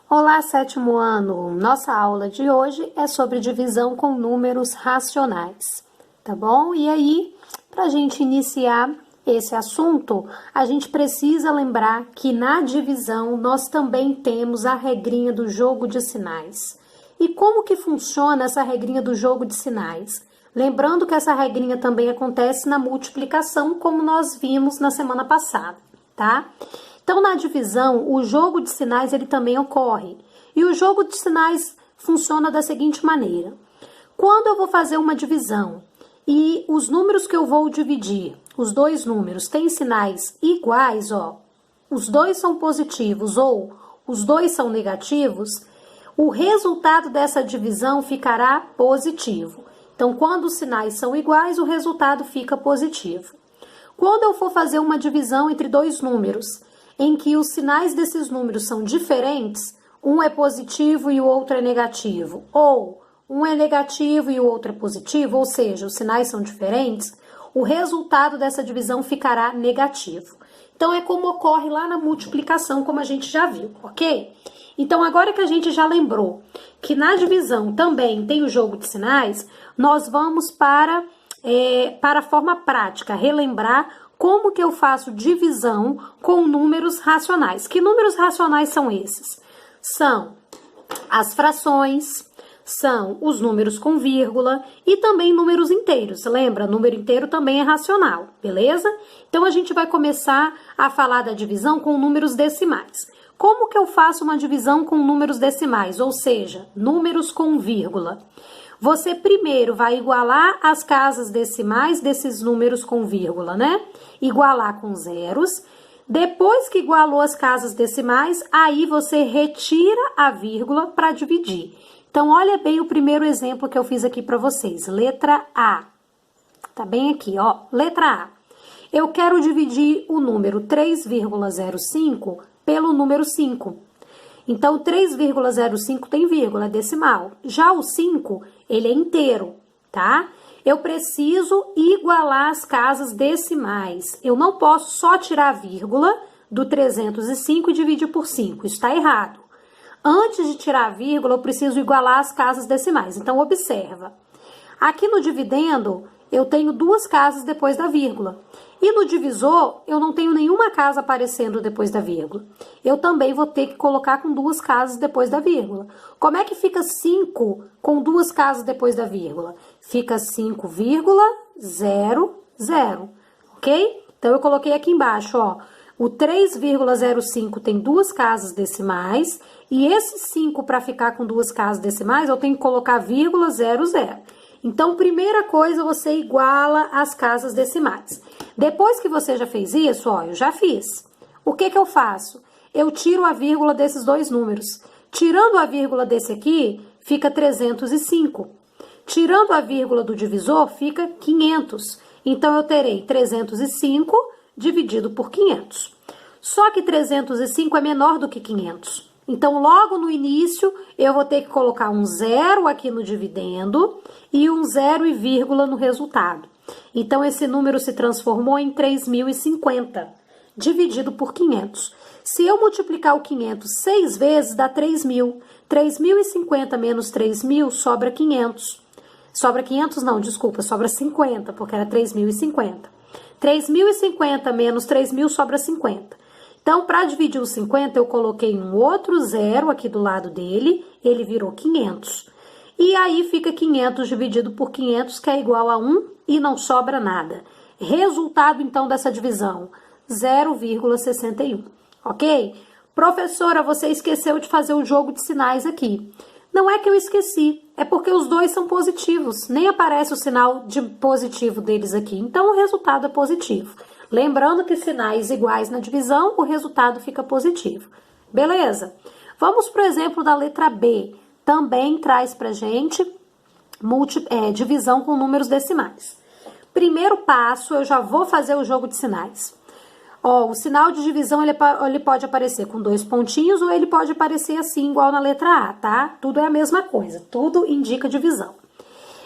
Olá, sétimo ano! Nossa aula de hoje é sobre divisão com números racionais, tá bom? E aí, para a gente iniciar esse assunto, a gente precisa lembrar que na divisão nós também temos a regrinha do jogo de sinais. E como que funciona essa regrinha do jogo de sinais? Lembrando que essa regrinha também acontece na multiplicação, como nós vimos na semana passada, tá? Então, na divisão, o jogo de sinais ele também ocorre. E o jogo de sinais funciona da seguinte maneira. Quando eu vou fazer uma divisão e os números que eu vou dividir, os dois números, têm sinais iguais, ó, os dois são positivos ou os dois são negativos, o resultado dessa divisão ficará positivo. Então, quando os sinais são iguais, o resultado fica positivo. Quando eu for fazer uma divisão entre dois números, em que os sinais desses números são diferentes, um é positivo e o outro é negativo, ou um é negativo e o outro é positivo, ou seja, os sinais são diferentes, o resultado dessa divisão ficará negativo. Então, é como ocorre lá na multiplicação, como a gente já viu, ok? Então, agora que a gente já lembrou que na divisão também tem o jogo de sinais, nós vamos para a forma prática, relembrar como que eu faço divisão com números racionais. Que números racionais são esses? São as frações, são os números com vírgula e também números inteiros. Lembra? Número inteiro também é racional, beleza? Então, a gente vai começar a falar da divisão com números decimais. Como que eu faço uma divisão com números decimais? Ou seja, números com vírgula. Você primeiro vai igualar as casas decimais desses números com vírgula, né? Igualar com zeros. Depois que igualou as casas decimais, aí você retira a vírgula para dividir. Então, olha bem o primeiro exemplo que eu fiz aqui para vocês. Letra A. Tá bem aqui, ó. Letra A. Eu quero dividir o número 3,05 pelo número 5. Então, 3,05 tem vírgula, é decimal. Já o 5, ele é inteiro, tá? Eu preciso igualar as casas decimais. Eu não posso só tirar a vírgula do 305 e dividir por 5. Isso está errado. Antes de tirar a vírgula, eu preciso igualar as casas decimais. Então, observa. Aqui no dividendo, eu tenho duas casas depois da vírgula. E no divisor, eu não tenho nenhuma casa aparecendo depois da vírgula. Eu também vou ter que colocar com duas casas depois da vírgula. Como é que fica 5 com duas casas depois da vírgula? Fica 5,00, ok? Então, eu coloquei aqui embaixo, ó. O 3,05 tem duas casas decimais. E esse 5, para ficar com duas casas decimais, eu tenho que colocar vírgula 00. Então, primeira coisa, você iguala as casas decimais. Depois que você já fez isso, ó, eu já fiz. O que que eu faço? Eu tiro a vírgula desses dois números. Tirando a vírgula desse aqui, fica 305. Tirando a vírgula do divisor, fica 500. Então, eu terei 305 dividido por 500. Só que 305 é menor do que 500. Então, logo no início, eu vou ter que colocar um zero aqui no dividendo e um zero e vírgula no resultado. Então, esse número se transformou em 3.050, dividido por 500. Se eu multiplicar o 500 6 vezes, dá 3.000. 3.050 menos 3.000 sobra 500. Sobra 500 não, desculpa, sobra 50, porque era 3.050. 3.050 menos 3.000 sobra 50. Então, para dividir o 50, eu coloquei um outro zero aqui do lado dele, ele virou 500. E aí fica 500 dividido por 500, que é igual a 1 e não sobra nada. Resultado, então, dessa divisão, 0,61, ok? Professora, você esqueceu de fazer o jogo de sinais aqui. Não é que eu esqueci, é porque os dois são positivos, nem aparece o sinal de positivo deles aqui, então o resultado é positivo. Lembrando que sinais iguais na divisão, o resultado fica positivo. Beleza? Vamos para o exemplo da letra B. Também traz para gente divisão com números decimais. Primeiro passo, eu já vou fazer o jogo de sinais. Ó, o sinal de divisão ele pode aparecer com dois pontinhos ou ele pode aparecer assim, igual na letra A, tá? Tudo é a mesma coisa, tudo indica divisão.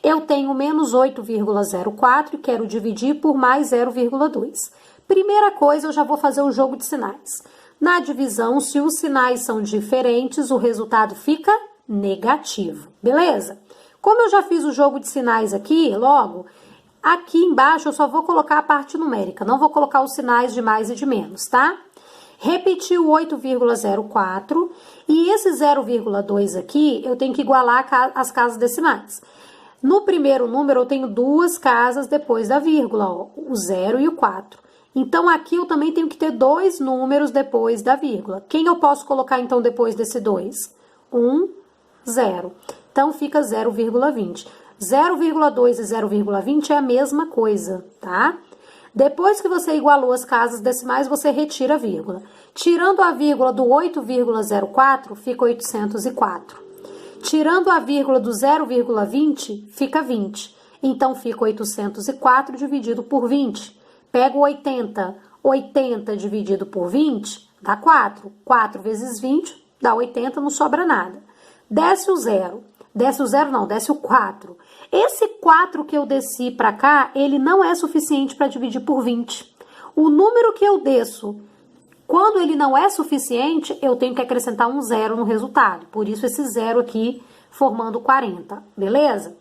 Eu tenho menos 8,04 e quero dividir por mais 0,2. Primeira coisa, eu já vou fazer o jogo de sinais. Na divisão, se os sinais são diferentes, o resultado fica negativo, beleza? Como eu já fiz o jogo de sinais aqui, logo, aqui embaixo eu só vou colocar a parte numérica, não vou colocar os sinais de mais e de menos, tá? Repeti o 8,04 e esse 0,2 aqui eu tenho que igualar as casas decimais. No primeiro número eu tenho duas casas depois da vírgula, ó, o 0 e o 4. Então, aqui eu também tenho que ter dois números depois da vírgula. Quem eu posso colocar, então, depois desse 2? 1, 0. Então, fica 0,20. 0,2 e 0,20 é a mesma coisa, tá? Depois que você igualou as casas decimais, você retira a vírgula. Tirando a vírgula do 8,04, fica 804. Tirando a vírgula do 0,20, fica 20. Então, fica 804 dividido por 20. Pego 80. 80 dividido por 20 dá 4. 4 vezes 20 dá 80, não sobra nada. Desce o 0. Desce o 0 não, desce o 4. Esse 4 que eu desci para cá, ele não é suficiente para dividir por 20. O número que eu desço, quando ele não é suficiente, eu tenho que acrescentar um 0 no resultado. Por isso esse 0 aqui formando 40, beleza?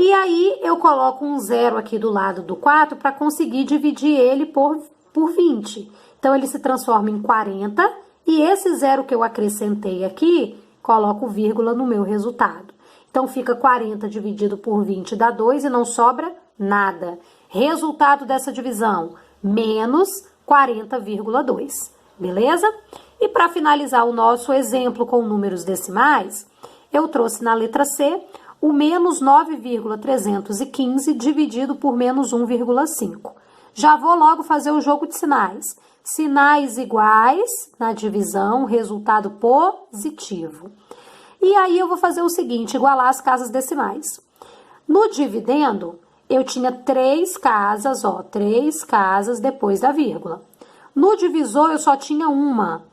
E aí, eu coloco um 0 aqui do lado do 4 para conseguir dividir ele por 20. Então, ele se transforma em 40 e esse 0 que eu acrescentei aqui, coloco vírgula no meu resultado. Então, fica 40 dividido por 20 dá 2 e não sobra nada. Resultado dessa divisão, menos 40,2, beleza? E para finalizar o nosso exemplo com números decimais, eu trouxe na letra C o menos 9,315 dividido por menos 1,5. Já vou logo fazer o jogo de sinais. Sinais iguais na divisão, resultado positivo. E aí eu vou fazer o seguinte, igualar as casas decimais. No dividendo, eu tinha 3 casas, ó, 3 casas depois da vírgula. No divisor, eu só tinha uma,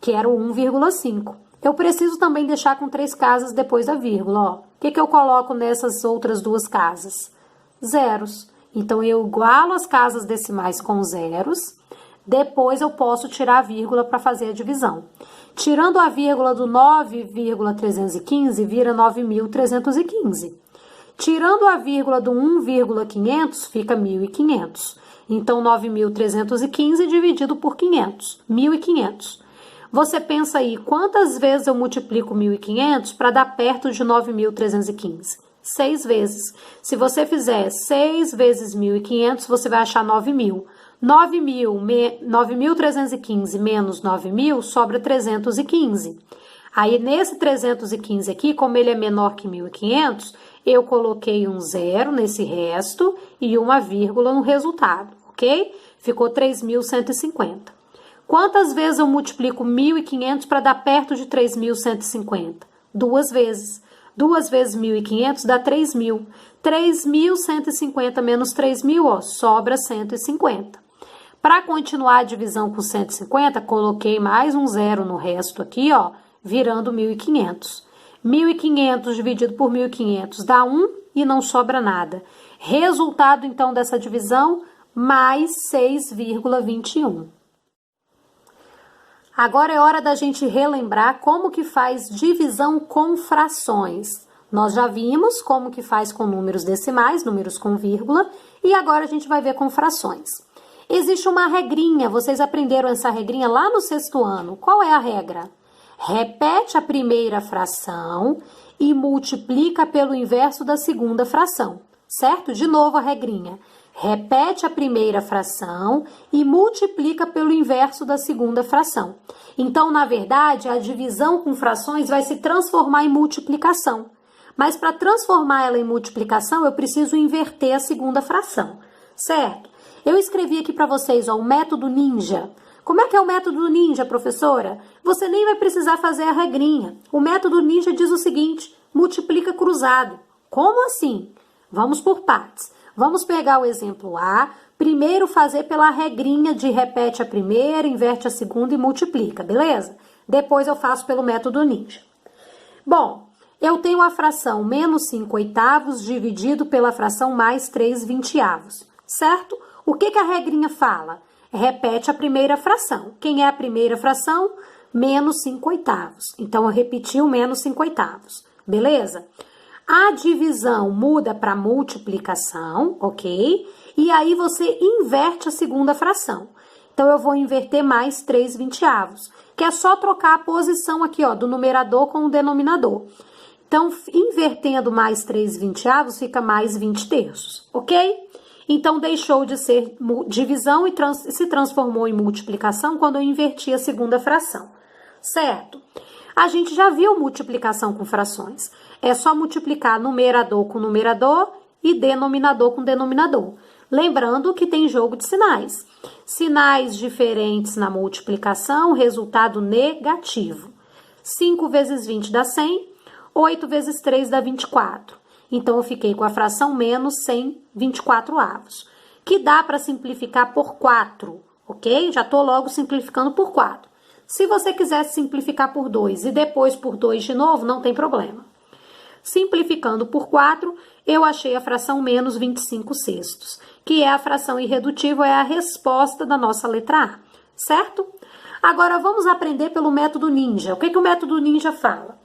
que era o 1,5. Eu preciso também deixar com 3 casas depois da vírgula, ó. O que eu coloco nessas outras duas casas? Zeros. Então, eu igualo as casas decimais com zeros. Depois, eu posso tirar a vírgula para fazer a divisão. Tirando a vírgula do 9,315, vira 9.315. Tirando a vírgula do 1,500, fica 1.500. Então, 9.315 dividido por 500, 1.500. Você pensa aí, quantas vezes eu multiplico 1.500 para dar perto de 9.315? 6 vezes. Se você fizer 6 vezes 1.500, você vai achar 9.000. 9.315 menos 9.000 sobra 315. Aí, nesse 315 aqui, como ele é menor que 1.500, eu coloquei um 0 nesse resto e uma vírgula no resultado, ok? Ficou 3.150. Quantas vezes eu multiplico 1.500 para dar perto de 3.150? 2 vezes. 2 vezes 1.500 dá 3.000. 3.150 menos 3.000, ó, sobra 150. Para continuar a divisão com 150, coloquei mais um 0 no resto aqui, ó, virando 1.500. 1.500 dividido por 1.500 dá 1 e não sobra nada. Resultado, então, dessa divisão, mais 6,21. Agora é hora da gente relembrar como que faz divisão com frações. Nós já vimos como que faz com números decimais, números com vírgula, e agora a gente vai ver com frações. Existe uma regrinha, vocês aprenderam essa regrinha lá no 6º ano. Qual é a regra? Repete a primeira fração e multiplica pelo inverso da segunda fração, certo? De novo a regrinha. Repete a primeira fração e multiplica pelo inverso da segunda fração. Então, na verdade, a divisão com frações vai se transformar em multiplicação. Mas para transformar ela em multiplicação, eu preciso inverter a segunda fração, certo? Eu escrevi aqui para vocês, ó, o método ninja. Como é que é o método ninja, professora? Você nem vai precisar fazer a regrinha. O método ninja diz o seguinte, multiplica cruzado. Como assim? Vamos por partes. Vamos pegar o exemplo A, primeiro fazer pela regrinha de repete a primeira, inverte a segunda e multiplica, beleza? Depois eu faço pelo método ninja. Bom, eu tenho a fração menos 5 oitavos dividido pela fração mais 3 vinteavos, certo? O que a regrinha fala? repete a primeira fração. Quem é a primeira fração? Menos 5/8. Então, eu repeti o menos 5/8. Beleza? A divisão muda para multiplicação, ok? E aí, você inverte a segunda fração. Então, eu vou inverter mais 3/20, que é só trocar a posição aqui, ó, do numerador com o denominador. Então, invertendo mais 3/20, fica mais 20/3, ok? Então, deixou de ser divisão e se transformou em multiplicação quando eu inverti a segunda fração, certo? A gente já viu multiplicação com frações. É só multiplicar numerador com numerador e denominador com denominador. Lembrando que tem jogo de sinais. Sinais diferentes na multiplicação, resultado negativo. 5 vezes 20 dá 100, 8 vezes 3 dá 24. Então, eu fiquei com a fração menos 100/24, que dá para simplificar por 4, ok? Já estou logo simplificando por 4. Se você quiser simplificar por 2 e depois por 2 de novo, não tem problema. Simplificando por 4, eu achei a fração menos 25/6, que é a fração irredutível, é a resposta da nossa letra A, certo? Agora, vamos aprender pelo método ninja. O que o método ninja fala?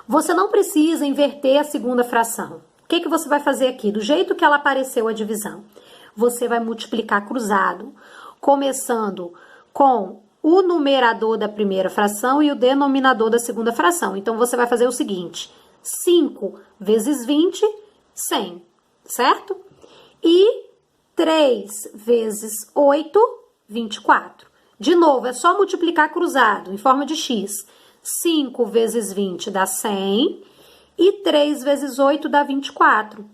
Você não precisa inverter a segunda fração. O que você vai fazer aqui? Do jeito que ela apareceu a divisão, você vai multiplicar cruzado, começando com o numerador da primeira fração e o denominador da segunda fração. Então, você vai fazer o seguinte: 5 vezes 20, 100, certo? E 3 vezes 8, 24. De novo, é só multiplicar cruzado, em forma de x. 5 vezes 20 dá 100 e 3 vezes 8 dá 24,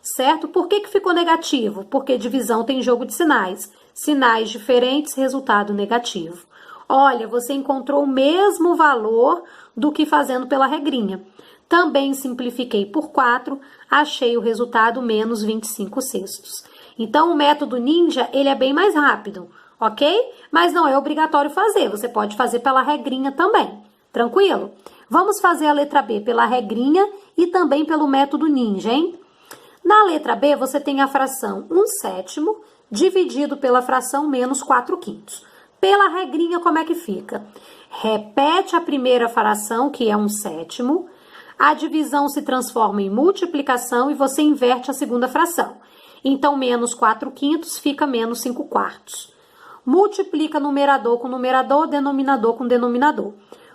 certo? Por que ficou negativo? Porque divisão tem jogo de sinais. Sinais diferentes, resultado negativo. Olha, você encontrou o mesmo valor do que fazendo pela regrinha. Também simplifiquei por 4, achei o resultado menos 25/6. Então, o método ninja, ele é bem mais rápido, ok? Mas não é obrigatório fazer, você pode fazer pela regrinha também. Tranquilo? Vamos fazer a letra B pela regrinha e também pelo método ninja, hein? Na letra B, você tem a fração 1/7 dividido pela fração menos 4/5. Pela regrinha, como é que fica? Repete a primeira fração, que é 1/7. A divisão se transforma em multiplicação e você inverte a segunda fração. Então, menos 4/5 fica menos 5/4. Multiplica numerador com numerador, denominador com denominador.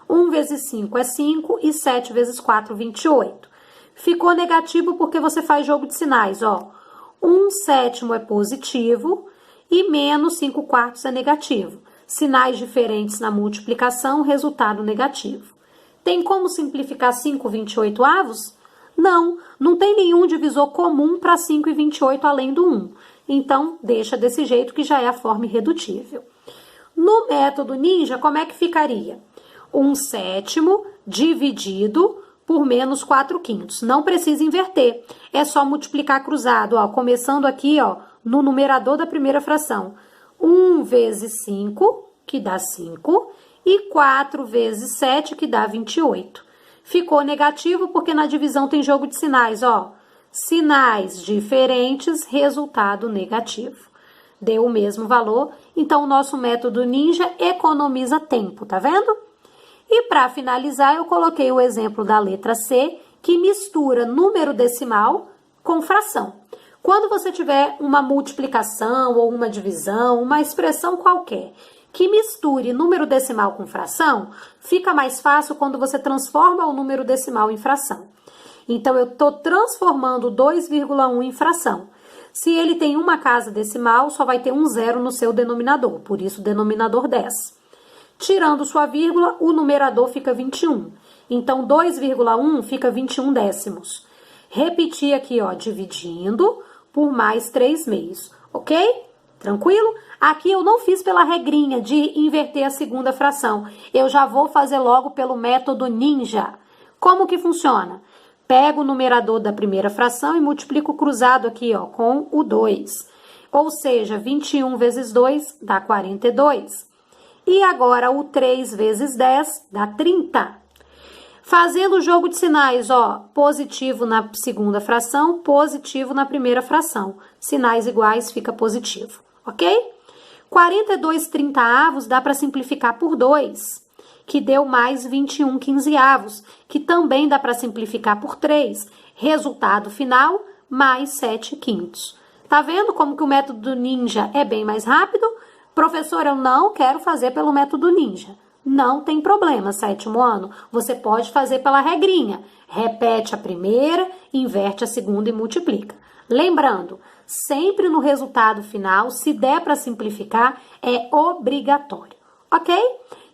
1 vezes 5 é 5 e 7 vezes 4, 28. Ficou negativo porque você faz jogo de sinais, ó. 1/7 é positivo e menos 5/4 é negativo. Sinais diferentes na multiplicação, resultado negativo. Tem como simplificar 5/28? Não, não tem nenhum divisor comum para 5 e 28 além do 1. Então, deixa desse jeito que já é a forma irredutível. No método ninja, como é que ficaria? 1/7 dividido por menos 4/5. Não precisa inverter, é só multiplicar cruzado, ó, começando aqui, ó, no numerador da primeira fração. 1 vezes 5, que dá 5, e 4 vezes 7, que dá 28. Ficou negativo porque na divisão tem jogo de sinais, ó. Sinais diferentes, resultado negativo. Deu o mesmo valor, então o nosso método ninja economiza tempo, tá vendo? E para finalizar, eu coloquei o exemplo da letra C, que mistura número decimal com fração. Quando você tiver uma multiplicação ou uma divisão, uma expressão qualquer, que misture número decimal com fração, fica mais fácil quando você transforma o número decimal em fração. Então, eu estou transformando 2,1 em fração. Se ele tem uma casa decimal, só vai ter um zero no seu denominador, por isso denominador 10. Tirando sua vírgula, o numerador fica 21. Então, 2,1 fica 21 décimos. Repetir aqui, ó, dividindo por mais 3 meios, ok? Tranquilo? Aqui eu não fiz pela regrinha de inverter a segunda fração. Eu já vou fazer logo pelo método ninja. Como que funciona? Pego o numerador da primeira fração e multiplico o cruzado aqui, ó, com o 2. Ou seja, 21 vezes 2 dá 42. E agora, o 3 vezes 10 dá 30. Fazendo o jogo de sinais, ó, positivo na segunda fração, positivo na primeira fração. Sinais iguais fica positivo, ok? 42/30 dá para simplificar por 2, que deu mais 21/15, que também dá para simplificar por 3. Resultado final, mais 7/5. Tá vendo como que o método ninja é bem mais rápido? Professor, eu não quero fazer pelo método ninja. Não tem problema, 7º ano. Você pode fazer pela regrinha. Repete a primeira, inverte a segunda e multiplica. Lembrando, sempre no resultado final, se der para simplificar, é obrigatório. Ok?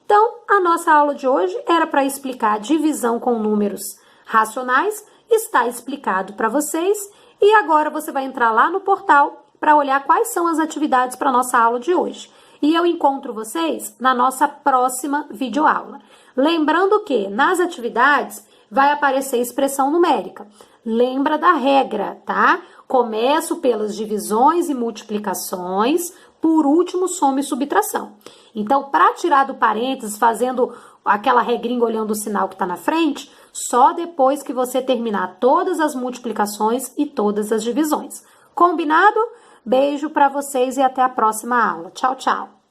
Então, a nossa aula de hoje era para explicar a divisão com números racionais. Está explicado para vocês. E agora você vai entrar lá no portal para olhar quais são as atividades para a nossa aula de hoje. E eu encontro vocês na nossa próxima videoaula. Lembrando que nas atividades vai aparecer expressão numérica. Lembra da regra, tá? Começo pelas divisões e multiplicações, por último, soma e subtração. Então, para tirar do parênteses, fazendo aquela regrinha olhando o sinal que está na frente, só depois que você terminar todas as multiplicações e todas as divisões. Combinado? Beijo para vocês e até a próxima aula. Tchau, tchau!